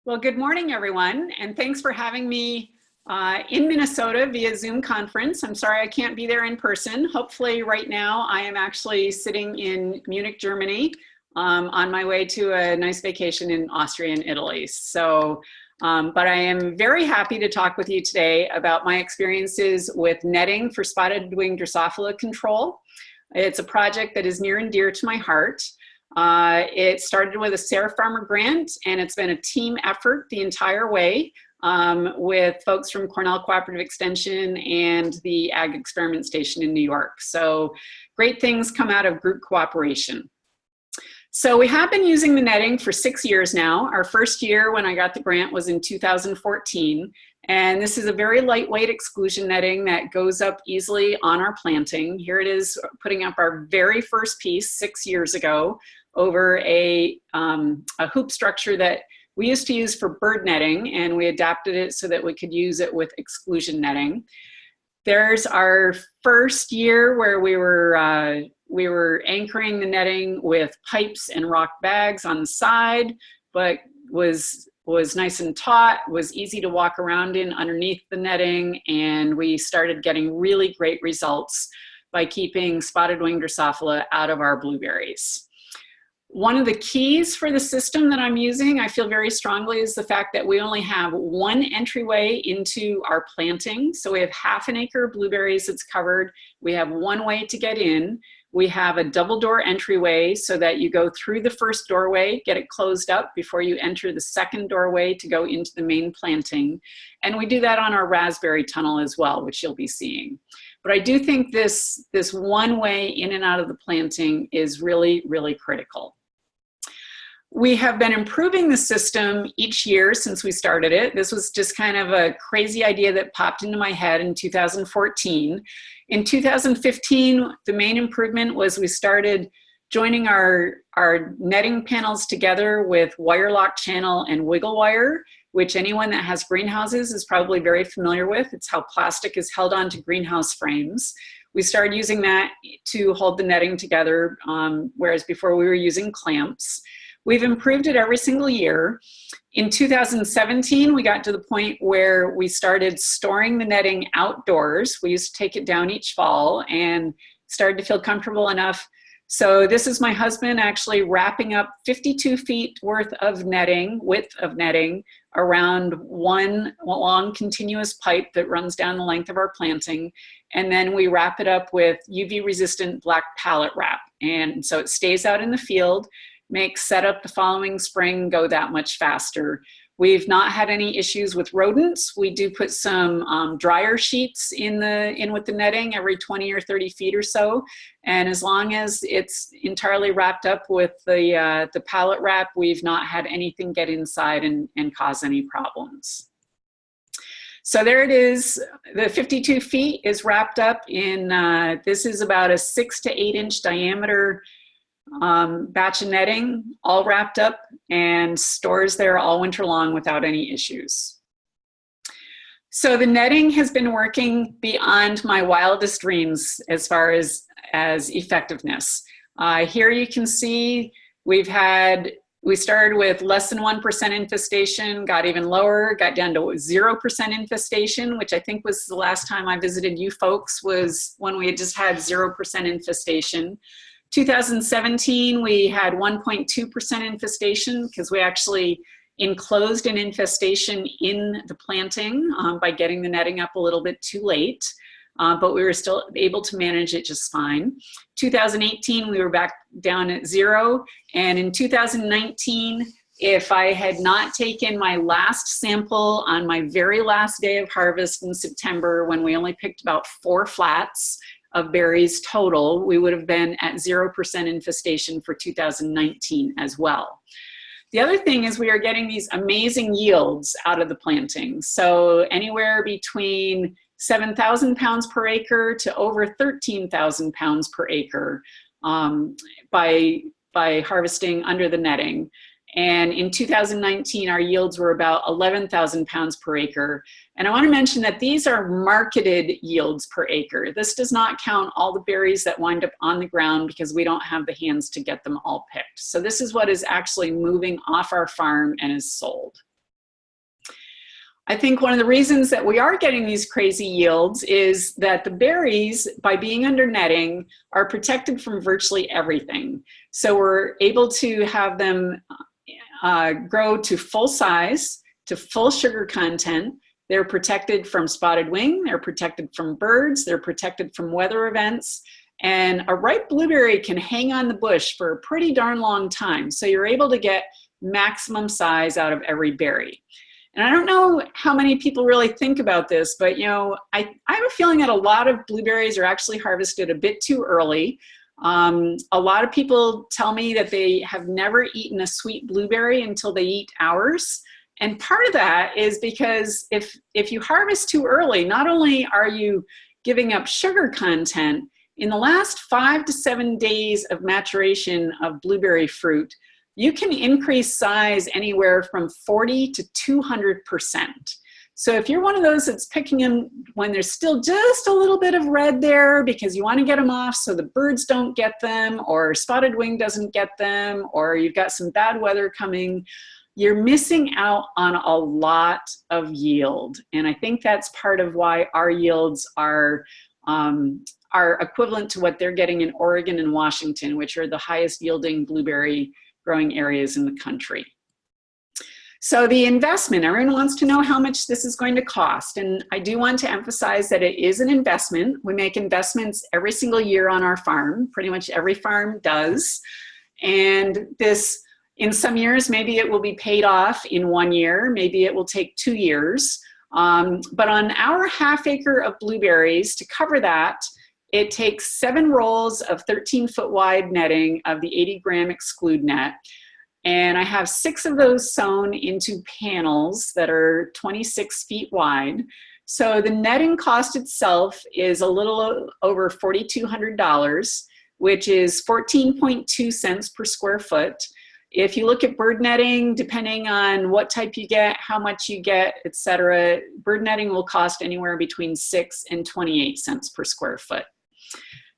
Well, good morning, everyone, and thanks for having me in Minnesota via Zoom conference. I'm sorry I can't be there in person. Hopefully right now I am actually sitting in Munich, Germany, on my way to a nice vacation in Austria and Italy. But I am very happy to talk with you today about my experiences with netting for spotted wing Drosophila control. It's a project that is near and dear to my heart. It started with a Sarah Farmer grant, and it's been a team effort the entire way with folks from Cornell Cooperative Extension and the Ag Experiment Station in New York. So great things come out of group cooperation. So we have been using the netting for 6 years now. Our first year when I got the grant was in 2014. And this is a very lightweight exclusion netting that goes up easily on our planting. Here it is putting up our very first piece 6 years ago over a hoop structure that we used to use for bird netting, and we adapted it so that we could use it with exclusion netting. There's our first year where we were anchoring the netting with pipes and rock bags on the side, but was nice and taut, was easy to walk around in underneath the netting, and we started getting really great results by keeping spotted wing Drosophila out of our blueberries. One of the keys for the system that I'm using, I feel very strongly, is the fact that we only have one entryway into our planting. So we have half an acre of blueberries that's covered. We have one way to get in. We have a double door entryway so that you go through the first doorway, get it closed up before you enter the second doorway to go into the main planting. And we do that on our raspberry tunnel as well, which you'll be seeing. But I do think this one way in and out of the planting is really, really critical. We have been improving the system each year since we started it. This was just kind of a crazy idea that popped into my head in 2014. In 2015, the main improvement was we started joining our netting panels together with wire lock channel and wiggle wire, which anyone that has greenhouses is probably very familiar with. It's how plastic is held onto greenhouse frames. We started using that to hold the netting together, whereas before we were using clamps. We've improved it every single year. In 2017, we got to the point where we started storing the netting outdoors. We used to take it down each fall and started to feel comfortable enough. So this is my husband actually wrapping up 52 feet worth of netting, width of netting, around one long continuous pipe that runs down the length of our planting. And then we wrap it up with UV resistant black pallet wrap. And so it stays out in the field, makes setup the following spring go that much faster. We've not had any issues with rodents. We do put some dryer sheets in with the netting every 20 or 30 feet or so. And as long as it's entirely wrapped up with the pallet wrap, we've not had anything get inside and cause any problems. So there it is. The 52 feet is wrapped up in, this is about a 6 to 8 inch diameter batch of netting, all wrapped up and stores there all winter long without any issues. So the netting has been working beyond my wildest dreams as far as effectiveness. Here you can see we started with less than 1% infestation, got even lower, got down to 0% infestation, which I think was the last time I visited you folks, was when we had just had 0% infestation. 2017, we had 1.2% infestation because we actually enclosed an infestation in the planting by getting the netting up a little bit too late, but we were still able to manage it just fine. 2018, we were back down at 0, and in 2019, if I had not taken my last sample on my very last day of harvest in September, when we only picked about 4 flats of berries total, we would have been at 0% infestation for 2019 as well. The other thing is we are getting these amazing yields out of the planting. So anywhere between 7,000 pounds per acre to over 13,000 pounds per acre by harvesting under the netting. And in 2019, our yields were about 11,000 pounds per acre. And I want to mention that these are marketed yields per acre. This does not count all the berries that wind up on the ground because we don't have the hands to get them all picked. So this is what is actually moving off our farm and is sold. I think one of the reasons that we are getting these crazy yields is that the berries, by being under netting, are protected from virtually everything. So we're able to have them grow to full size, to full sugar content. They're protected from spotted wing, they're protected from birds, they're protected from weather events, and a ripe blueberry can hang on the bush for a pretty darn long time. So you're able to get maximum size out of every berry. And I don't know how many people really think about this, but you know, I have a feeling that a lot of blueberries are actually harvested a bit too early. A lot of people tell me that they have never eaten a sweet blueberry until they eat ours. And part of that is because if you harvest too early, not only are you giving up sugar content, in the last 5 to 7 days of maturation of blueberry fruit, you can increase size anywhere from 40 to 200%. So if you're one of those that's picking them when there's still just a little bit of red there because you want to get them off so the birds don't get them, or spotted wing doesn't get them, or you've got some bad weather coming, you're missing out on a lot of yield. And I think that's part of why our yields are equivalent to what they're getting in Oregon and Washington, which are the highest yielding blueberry growing areas in the country. So the investment, everyone wants to know how much this is going to cost. And I do want to emphasize that it is an investment. We make investments every single year on our farm. Pretty much every farm does. And this, in some years, maybe it will be paid off in 1 year. Maybe it will take 2 years. But on our half acre of blueberries, to cover that, it takes 7 rolls of 13-foot wide netting of the 80-gram exclude net. And I have 6 of those sewn into panels that are 26 feet wide. So the netting cost itself is a little over $4,200, which is 14.2 cents per square foot. If you look at bird netting, depending on what type you get, how much you get, etc., bird netting will cost anywhere between 6 and 28 cents per square foot.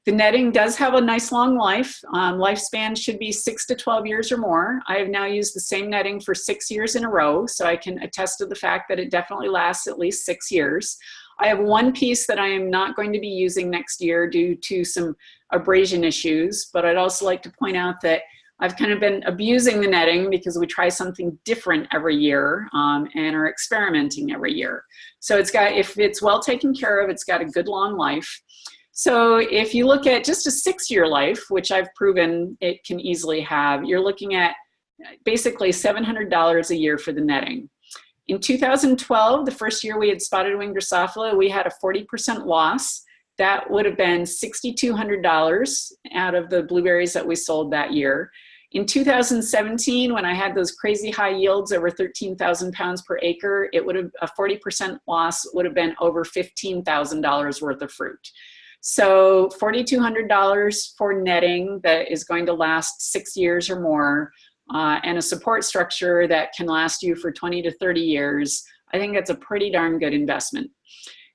The netting does have a nice long life. Lifespan should be 6 to 12 years or more. I have now used the same netting for 6 years in a row, so I can attest to the fact that it definitely lasts at least 6 years. I have one piece that I am not going to be using next year due to some abrasion issues, but I'd also like to point out that I've kind of been abusing the netting because we try something different every year and are experimenting every year. So it's got, if it's well taken care of, it's got a good long life. So if you look at just a 6-year life, which I've proven it can easily have, you're looking at basically $700 a year for the netting. In 2012, the first year we had spotted wing Drosophila, we had a 40% loss. That would have been $6,200 out of the blueberries that we sold that year. In 2017, when I had those crazy high yields over 13,000 pounds per acre, it would have, a 40% loss would have been over $15,000 worth of fruit. So $4,200 for netting that is going to last 6 years or more, and a support structure that can last you for 20 to 30 years. I think that's a pretty darn good investment.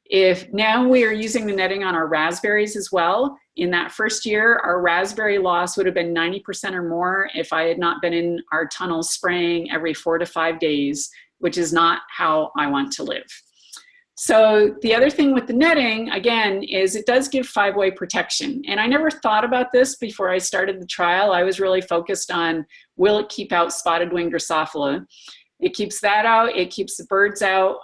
If now we are using the netting on our raspberries as well, in that first year, our raspberry loss would have been 90% or more if I had not been in our tunnels spraying every 4 to 5 days, which is not how I want to live. So the other thing with the netting, again, is it does give 5-way protection. And I never thought about this before I started the trial. I was really focused on, will it keep out spotted wing Drosophila? It keeps that out, it keeps the birds out.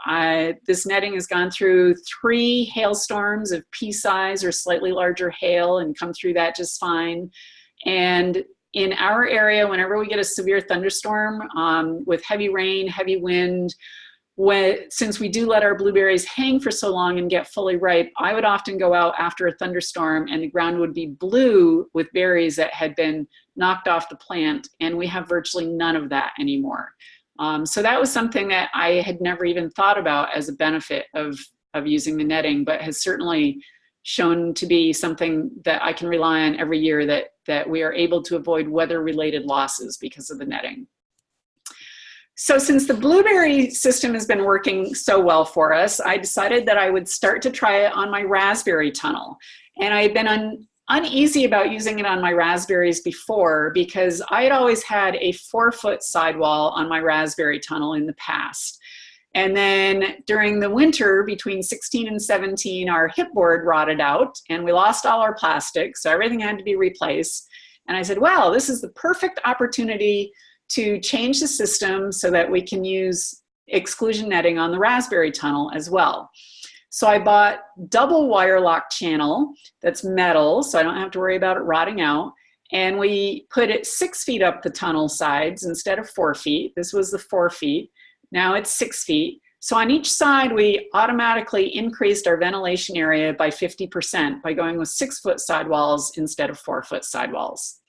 This netting has gone through 3 hailstorms of pea-size or slightly larger hail and come through that just fine. And in our area, whenever we get a severe thunderstorm with heavy rain, heavy wind, since we do let our blueberries hang for so long and get fully ripe, I would often go out after a thunderstorm and the ground would be blue with berries that had been knocked off the plant, and we have virtually none of that anymore. So that was something that I had never even thought about as a benefit of using the netting, but has certainly shown to be something that I can rely on every year, that we are able to avoid weather-related losses because of the netting. So since the blueberry system has been working so well for us, I decided that I would start to try it on my raspberry tunnel. And I had been uneasy about using it on my raspberries before because I had always had a 4-foot sidewall on my raspberry tunnel in the past. And then during the winter between 16 and 17, our hip board rotted out and we lost all our plastic, so everything had to be replaced. And I said, well, this is the perfect opportunity to change the system so that we can use exclusion netting on the raspberry tunnel as well. So I bought double wire lock channel that's metal, so I don't have to worry about it rotting out. And we put it 6 feet up the tunnel sides instead of 4 feet. This was the 4 feet. Now it's 6 feet. So on each side, we automatically increased our ventilation area by 50% by going with 6-foot sidewalls instead of 4-foot sidewalls.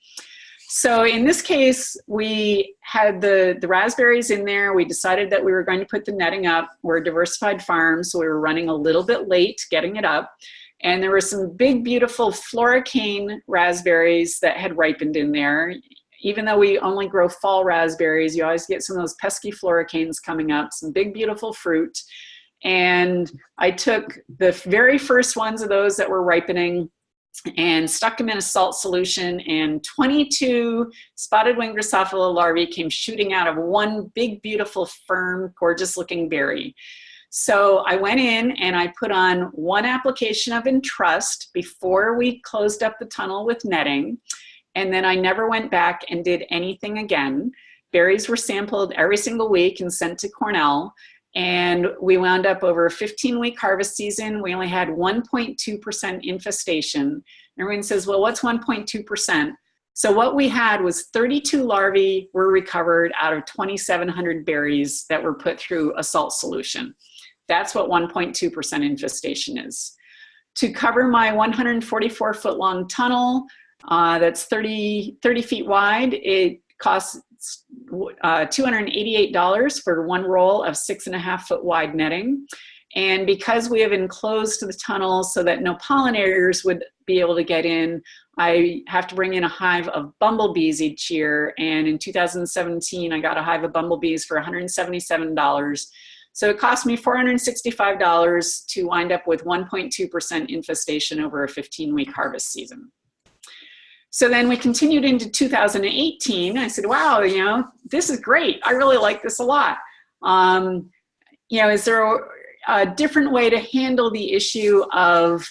So in this case, we had the raspberries in there. We decided that we were going to put the netting up. We're a diversified farm, so we were running a little bit late getting it up. And there were some big, beautiful floricane raspberries that had ripened in there. Even though we only grow fall raspberries, you always get some of those pesky floricanes coming up, some big, beautiful fruit. And I took the very first ones of those that were ripening and stuck them in a salt solution, and 22 spotted wing Drosophila larvae came shooting out of one big, beautiful, firm, gorgeous looking berry. So I went in and I put on one application of Entrust before we closed up the tunnel with netting. And then I never went back and did anything again. Berries were sampled every single week and sent to Cornell. And we wound up over a 15-week harvest season. We only had 1.2% infestation. Everyone says, well, what's 1.2%? So what we had was 32 larvae were recovered out of 2,700 berries that were put through a salt solution. That's what 1.2% infestation is. To cover my 144-foot long tunnel, that's 30 feet wide, it costs $288 for one roll of 6.5-foot wide netting. And because we have enclosed the tunnel so that no pollinators would be able to get in, I have to bring in a hive of bumblebees each year. And in 2017, I got a hive of bumblebees for $177. So it cost me $465 to wind up with 1.2% infestation over a 15-week harvest season. So then we continued into 2018. I said, wow, you know, this is great. I really like this a lot. You know, is there a different way to handle the issue of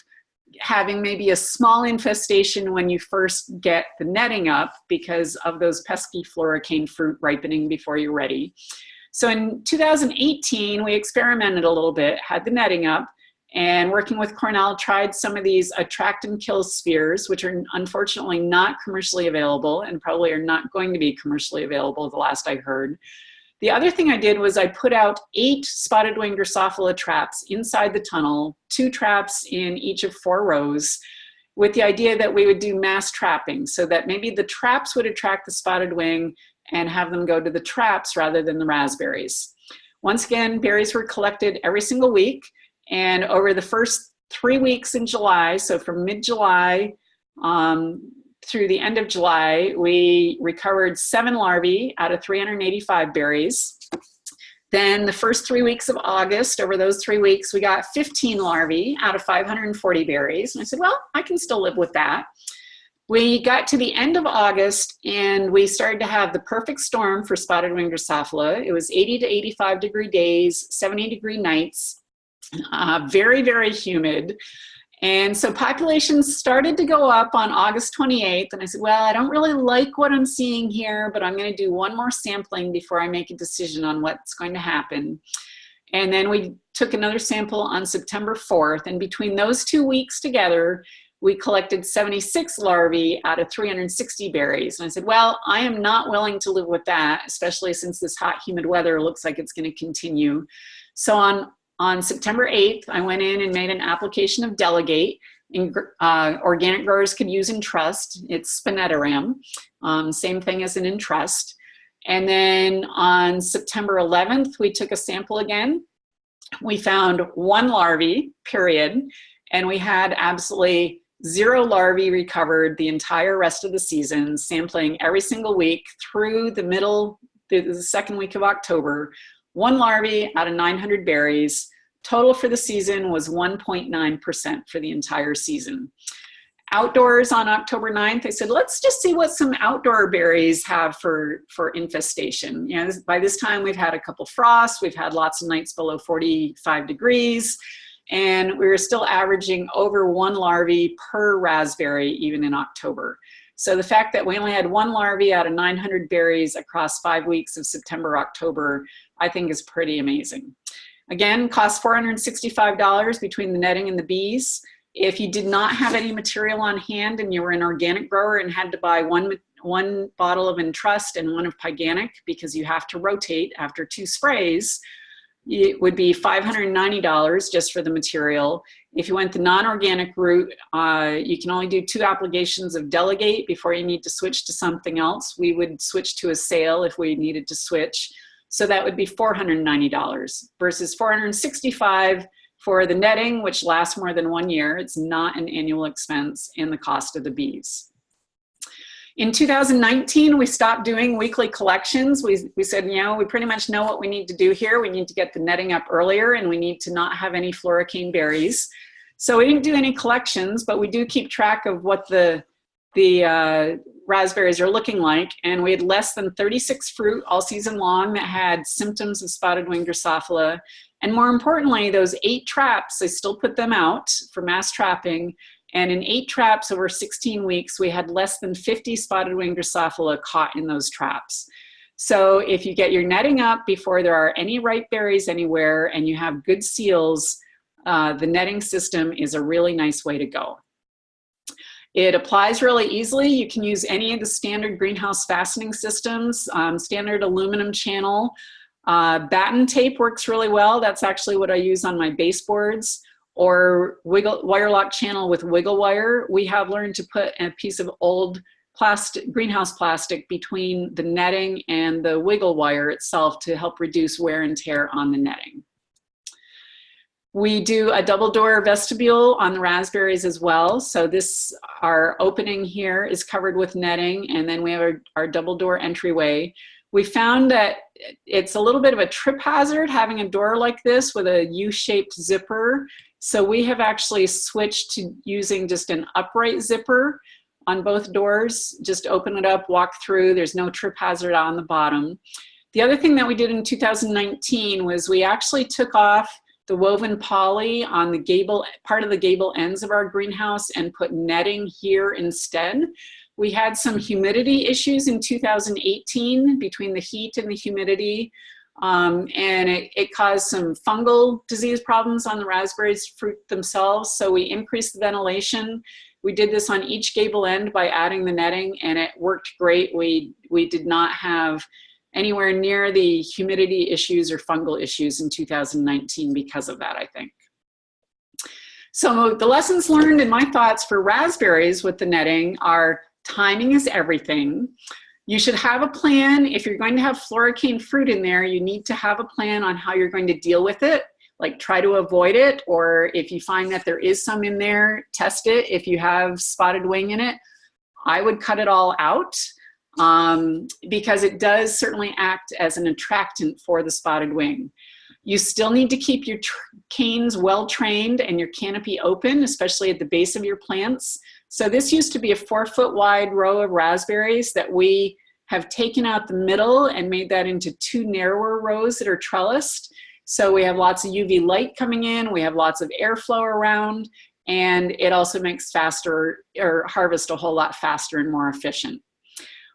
having maybe a small infestation when you first get the netting up because of those pesky floricane fruit ripening before you're ready? So in 2018, we experimented a little bit, had the netting up, and working with Cornell, tried some of these attract and kill spheres, which are unfortunately not commercially available and probably are not going to be commercially available the last I heard. The other thing I did was I put out 8 spotted wing Drosophila traps inside the tunnel, 2 traps in each of 4 rows, with the idea that we would do mass trapping so that maybe the traps would attract the spotted wing and have them go to the traps rather than the raspberries. Once again, berries were collected every single week. And over the first 3 weeks in July, so from mid-July through the end of July, we recovered 7 larvae out of 385 berries. Then the first 3 weeks of August, over those 3 weeks, we got 15 larvae out of 540 berries. And I said, well, I can still live with that. We got to the end of August and we started to have the perfect storm for spotted wing Drosophila. It was 80 to 85 degree days, 70 degree nights. Very, very humid. And so populations started to go up on August 28th. And I said, well, I don't really like what I'm seeing here, but I'm going to do one more sampling before I make a decision on what's going to happen. And then we took another sample on September 4th. And between those 2 weeks together, we collected 76 larvae out of 360 berries. And I said, well, I am not willing to live with that, especially since this hot, humid weather looks like it's going to continue. So on September 8th, I went in and made an application of Delegate. Organic growers could use Entrust. It's spinetoram, same thing as an Entrust. And then on September 11th, we took a sample again. We found 1 larvae, period, and we had absolutely 0 larvae recovered the entire rest of the season, sampling every single week through the second week of October. 1 larvae out of 900 berries. Total for the season was 1.9% for the entire season. Outdoors on October 9th, I said, let's just see what some outdoor berries have for infestation. You know, by this time we've had a couple frosts, we've had lots of nights below 45 degrees, and we were still averaging over 1 larvae per raspberry even in October. So the fact that we only had 1 larvae out of 900 berries across 5 weeks of September, October, I think is pretty amazing. Again, costs $465 between the netting and the bees. If you did not have any material on hand and you were an organic grower and had to buy one bottle of Entrust and one of Pyganic because you have to rotate after 2 sprays, it would be $590 just for the material. If you went the non-organic route, you can only do 2 applications of Delegate before you need to switch to something else. We would switch to a sale if we needed to switch. So that would be $490 versus $465 for the netting, which lasts more than 1 year. It's not an annual expense in the cost of the bees. In 2019, we stopped doing weekly collections. We said, you know, we pretty much know what we need to do here. We need to get the netting up earlier, and we need to not have any floricane berries. So we didn't do any collections, but we do keep track of what the raspberries are looking like. And we had less than 36 fruit all season long that had symptoms of spotted wing Drosophila. And more importantly, those 8 traps, I still put them out for mass trapping. And in 8 traps over 16 weeks, we had less than 50 spotted wing Drosophila caught in those traps. So if you get your netting up before there are any ripe berries anywhere and you have good seals, the netting system is a really nice way to go. It applies really easily. You can use any of the standard greenhouse fastening systems, standard aluminum channel. Batten tape works really well. That's actually what I use on my baseboards, or wire lock channel with wiggle wire. We have learned to put a piece of old plastic, greenhouse plastic between the netting and the wiggle wire itself to help reduce wear and tear on the netting. We do a double door vestibule on the raspberries as well. So this, our opening here is covered with netting, and then we have our double door entryway. We found that it's a little bit of a trip hazard having a door like this with a U-shaped zipper. So we have actually switched to using just an upright zipper on both doors. Just open it up, walk through. There's no trip hazard on the bottom. The other thing that we did in 2019 was we actually took off the woven poly on the gable, part of the gable ends of our greenhouse, and put netting here instead. We had some humidity issues in 2018 between the heat and the humidity, and it caused some fungal disease problems on the raspberries fruit themselves, so we increased the ventilation. We did this on each gable end by adding the netting, and it worked great. We did not have anywhere near the humidity issues or fungal issues in 2019 because of that, I think. So the lessons learned and my thoughts for raspberries with the netting are: timing is everything. You should have a plan. If you're going to have floricane fruit in there, you need to have a plan on how you're going to deal with it. Like, try to avoid it, or if you find that there is some in there, test it. If you have spotted wing in it, I would cut it all out, because it does certainly act as an attractant for the spotted wing. You still need to keep your canes well trained and your canopy open, especially at the base of your plants. So this used to be a 4-foot wide row of raspberries that we have taken out the middle and made that into 2 narrower rows that are trellised. So we have lots of UV light coming in, we have lots of airflow around, and it also makes faster, or harvest a whole lot faster and more efficient.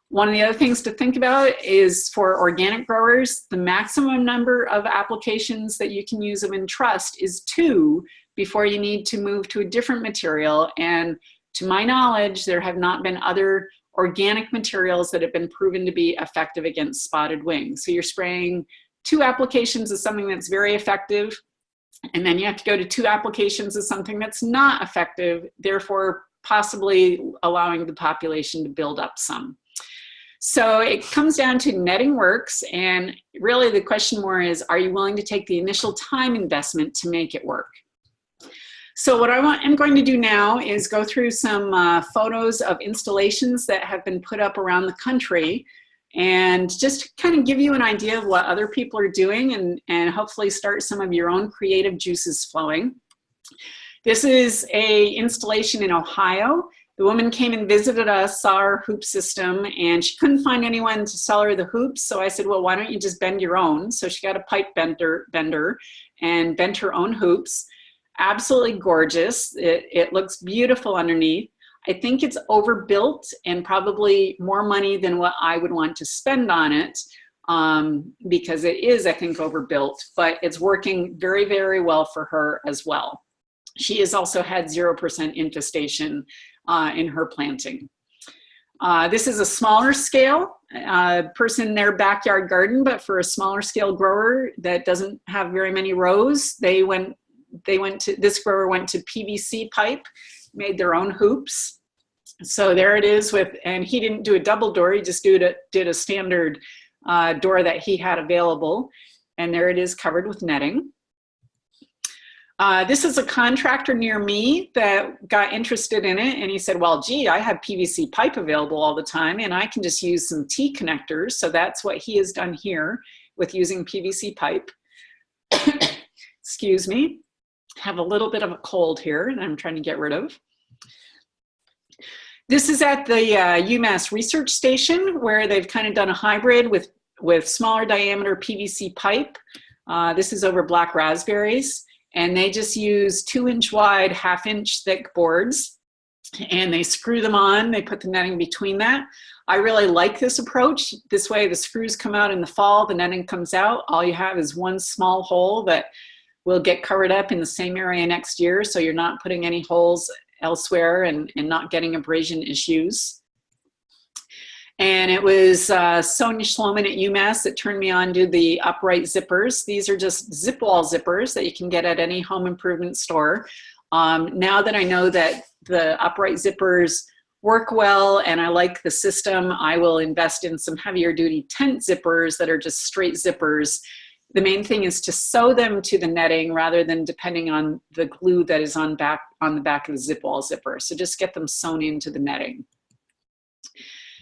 One of the other things to think about is, for organic growers, the maximum number of applications that you can use of Entrust is 2 before you need to move to a different material. And to my knowledge, there have not been other organic materials that have been proven to be effective against spotted wing. So you're spraying 2 applications of something that's very effective, and then you have to go to 2 applications of something that's not effective, therefore possibly allowing the population to build up some. So it comes down to netting works, and really the question more is, are you willing to take the initial time investment to make it work? So what I'm going to do now is go through some photos of installations that have been put up around the country, and just kind of give you an idea of what other people are doing, and hopefully start some of your own creative juices flowing. This is an installation in Ohio. The woman came and visited us, saw our hoop system, and she couldn't find anyone to sell her the hoops. So I said, well, why don't you just bend your own? So she got a pipe bender and bent her own hoops. Absolutely gorgeous. It looks beautiful underneath. I think it's overbuilt and probably more money than what I would want to spend on it, because it is, I think, overbuilt, but it's working very, very well for her as well. She has also had 0% infestation in her planting. This is a smaller scale person in their backyard garden, but for a smaller scale grower that doesn't have very many rows, this grower went to PVC pipe, made their own hoops. So there it is and he didn't do a double door, he just did a standard door that he had available. And there it is, covered with netting. This is a contractor near me that got interested in it, and he said, well, gee, I have PVC pipe available all the time and I can just use some T connectors. So that's what he has done here with using PVC pipe. Excuse me, have a little bit of a cold here and I'm trying to get rid of. This is at the UMass Research Station, where they've kind of done a hybrid with smaller diameter PVC pipe. This is over black raspberries. And they just use 2-inch wide, 1/2-inch thick boards, and they screw them on. They put the netting between that. I really like this approach. This way the screws come out in the fall, the netting comes out. All you have is one small hole that will get covered up in the same area next year, so you're not putting any holes elsewhere and not getting abrasion issues. And it was Sonia Schloman at UMass that turned me on to the upright zippers. These are just zip wall zippers that you can get at any home improvement store. Now that I know that the upright zippers work well and I like the system, I will invest in some heavier duty tent zippers that are just straight zippers. The main thing is to sew them to the netting rather than depending on the glue that is on the back of the zip wall zipper. So just get them sewn into the netting.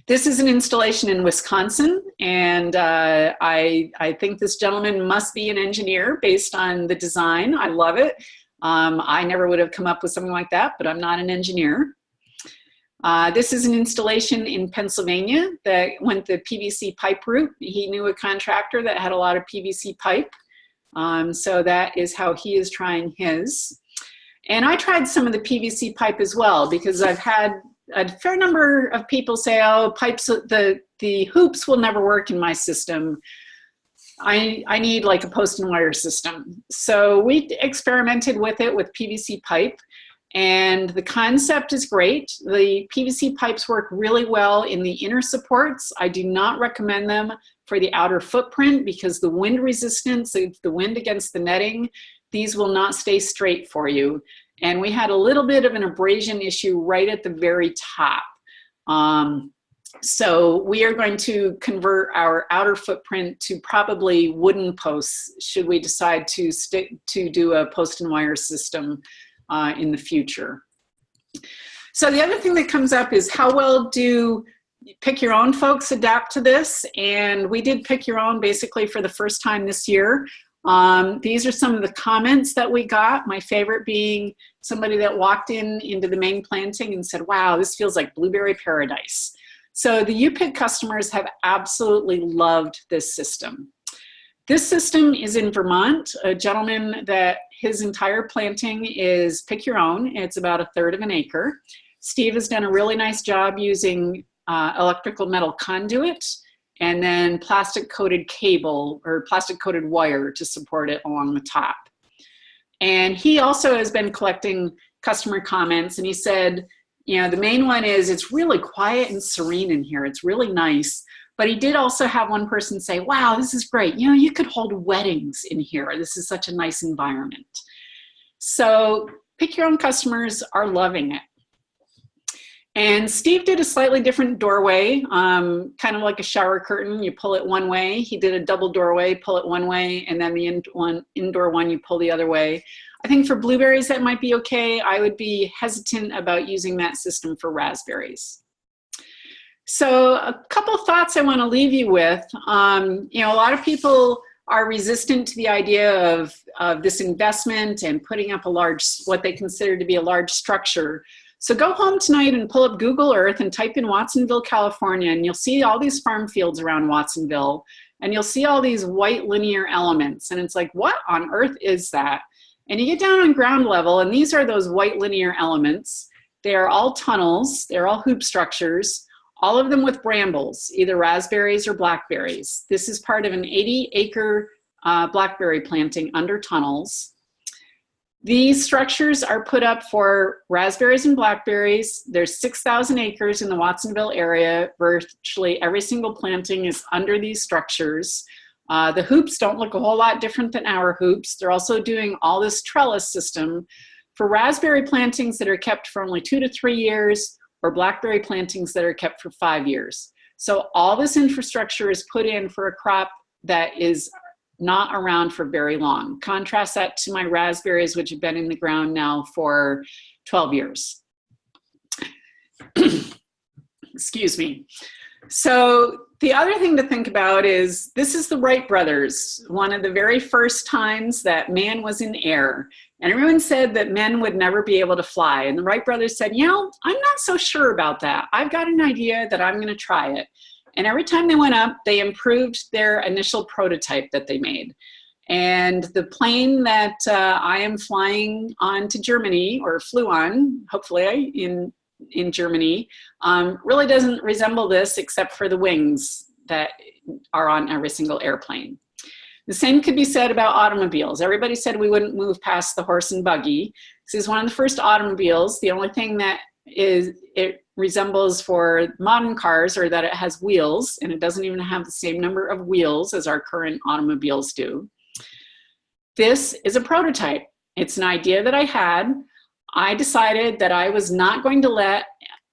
This is an installation in Wisconsin, and I think this gentleman must be an engineer based on the design. I love it. I never would have come up with something like that, but I'm not an engineer. This is an installation in Pennsylvania that went the PVC pipe route. He knew a contractor that had a lot of PVC pipe, so that is how he is trying his. And I tried some of the PVC pipe as well, because I've had a fair number of people say, oh, pipes, the hoops will never work in my system. I need like a post and wire system. So we experimented with it with PVC pipe, and the concept is great. The PVC pipes work really well in the inner supports. I do not recommend them for the outer footprint because the wind resistance, the wind against the netting, these will not stay straight for you. And we had a little bit of an abrasion issue right at the very top. So we are going to convert our outer footprint to probably wooden posts should we decide to do a post and wire system in the future. So the other thing that comes up is how well do pick your own folks adapt to this? And we did pick your own basically for the first time this year. These are some of the comments that we got. My favorite being somebody that walked into the main planting and said, wow, this feels like blueberry paradise. So the UPIC customers have absolutely loved this system. This system is in Vermont. A gentleman that his entire planting is pick your own. It's about 1/3 of an acre. Steve has done a really nice job using electrical metal conduit and then plastic coated cable or plastic coated wire to support it along the top. And he also has been collecting customer comments, and he said, you know, the main one is it's really quiet and serene in here. It's really nice. But he did also have one person say, wow, this is great. You know, you could hold weddings in here. This is such a nice environment. So pick your own customers are loving it. And Steve did a slightly different doorway, kind of like a shower curtain. You pull it one way. He did a double doorway, pull it one way, and then the indoor one, you pull the other way. I think for blueberries, that might be okay. I would be hesitant about using that system for raspberries. So a couple thoughts I want to leave you with. You know, a lot of people are resistant to the idea of this investment and putting up a large, what they consider to be a large structure. So go home tonight and pull up Google Earth and type in Watsonville, California, and you'll see all these farm fields around Watsonville, and you'll see all these white linear elements. And it's like, what on earth is that? And you get down on ground level, and these are those white linear elements. They are all tunnels, they're all hoop structures, all of them with brambles, either raspberries or blackberries. This is part of an 80-acre blackberry planting under tunnels. These structures are put up for raspberries and blackberries. There's 6,000 acres in the Watsonville area. Virtually every single planting is under these structures. The hoops don't look a whole lot different than our hoops. They're also doing all this trellis system for raspberry plantings that are kept for only 2 to 3 years, or blackberry plantings that are kept for 5 years. So all this infrastructure is put in for a crop that is not around for very long. Contrast that to my raspberries, which have been in the ground now for 12 years. Excuse me. So the other thing to think about is, this is the Wright brothers, one of the very first times that man was in air. And everyone said that men would never be able to fly. And the Wright brothers said, you know, I'm not so sure about that. I've got an idea that I'm going to try it. And every time they went up, they improved their initial prototype that they made. And the plane that I am flying on to Germany, or flew on, hopefully, in Germany, really doesn't resemble this except for the wings that are on every single airplane. The same could be said about automobiles. Everybody said we wouldn't move past the horse and buggy. This is one of the first automobiles. The only thing that it resembles for modern cars are that it has wheels, and it doesn't even have the same number of wheels as our current automobiles do. This is a prototype. It's an idea that I had. I decided that I was not going to let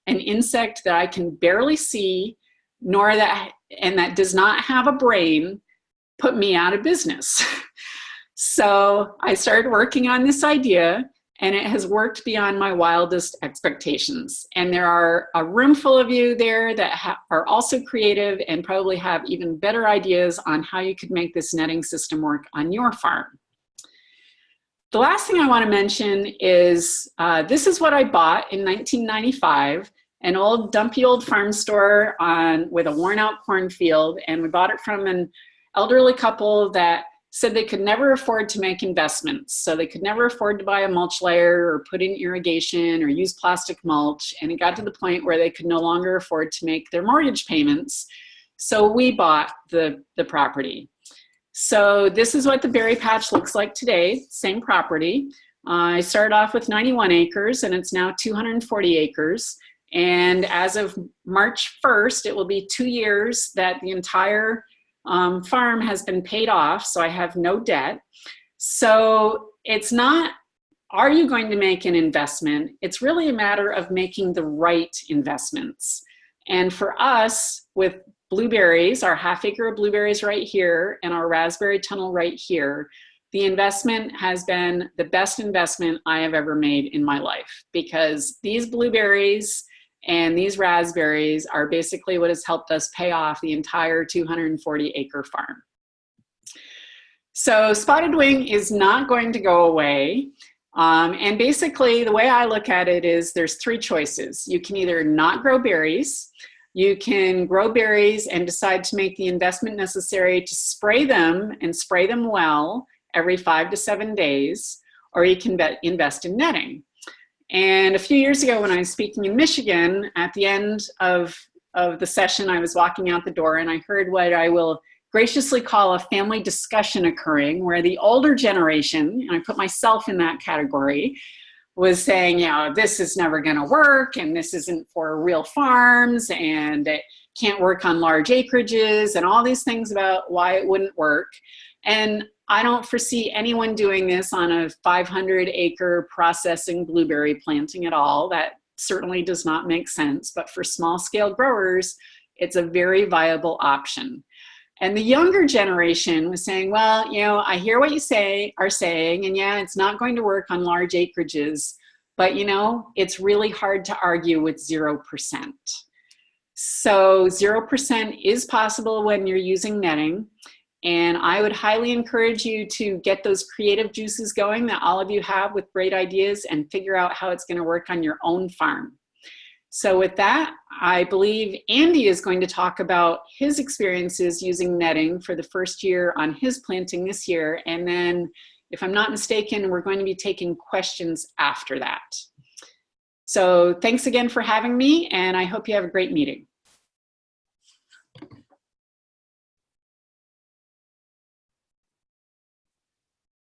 an insect that I can barely see, and that does not have a brain, put me out of business. So I started working on this idea, and it has worked beyond my wildest expectations. And there are a room full of you there that are also creative and probably have even better ideas on how you could make this netting system work on your farm. The last thing I want to mention is this is what I bought in 1995, an old dumpy old farm store with a worn out cornfield, and we bought it from an elderly couple that said they could never afford to make investments. So they could never afford to buy a mulch layer or put in irrigation or use plastic mulch. And it got to the point where they could no longer afford to make their mortgage payments. So we bought the property. So this is what the berry patch looks like today, same property. I started off with 91 acres and it's now 240 acres. And as of March 1st, it will be 2 years that the entire farm has been paid off, so I have no debt. So it's not, are you going to make an investment? It's really a matter of making the right investments. And for us, with blueberries, our half acre of blueberries right here and our raspberry tunnel right here, the investment has been the best investment I have ever made in my life, because these blueberries and these raspberries are basically what has helped us pay off the entire 240-acre farm. So spotted wing is not going to go away. And basically the way I look at it is there's 3 choices. You can either not grow berries, you can grow berries and decide to make the investment necessary to spray them and spray them well every 5 to 7 days, or you can invest in netting. And a few years ago when I was speaking in Michigan, at the end of the session, I was walking out the door and I heard what I will graciously call a family discussion occurring, where the older generation, and I put myself in that category, was saying, you know, this is never going to work, and this isn't for real farms, and it can't work on large acreages, and all these things about why it wouldn't work. And I don't foresee anyone doing this on a 500-acre processing blueberry planting at all. That certainly does not make sense. But for small-scale growers, it's a very viable option. And the younger generation was saying, well, you know, I hear what you are saying, and yeah, it's not going to work on large acreages, but you know, it's really hard to argue with 0%. So 0% is possible when you're using netting. And I would highly encourage you to get those creative juices going that all of you have with great ideas and figure out how it's going to work on your own farm. So with that, I believe Andy is going to talk about his experiences using netting for the first year on his planting this year. And then, if I'm not mistaken, we're going to be taking questions after that. So thanks again for having me, and I hope you have a great meeting.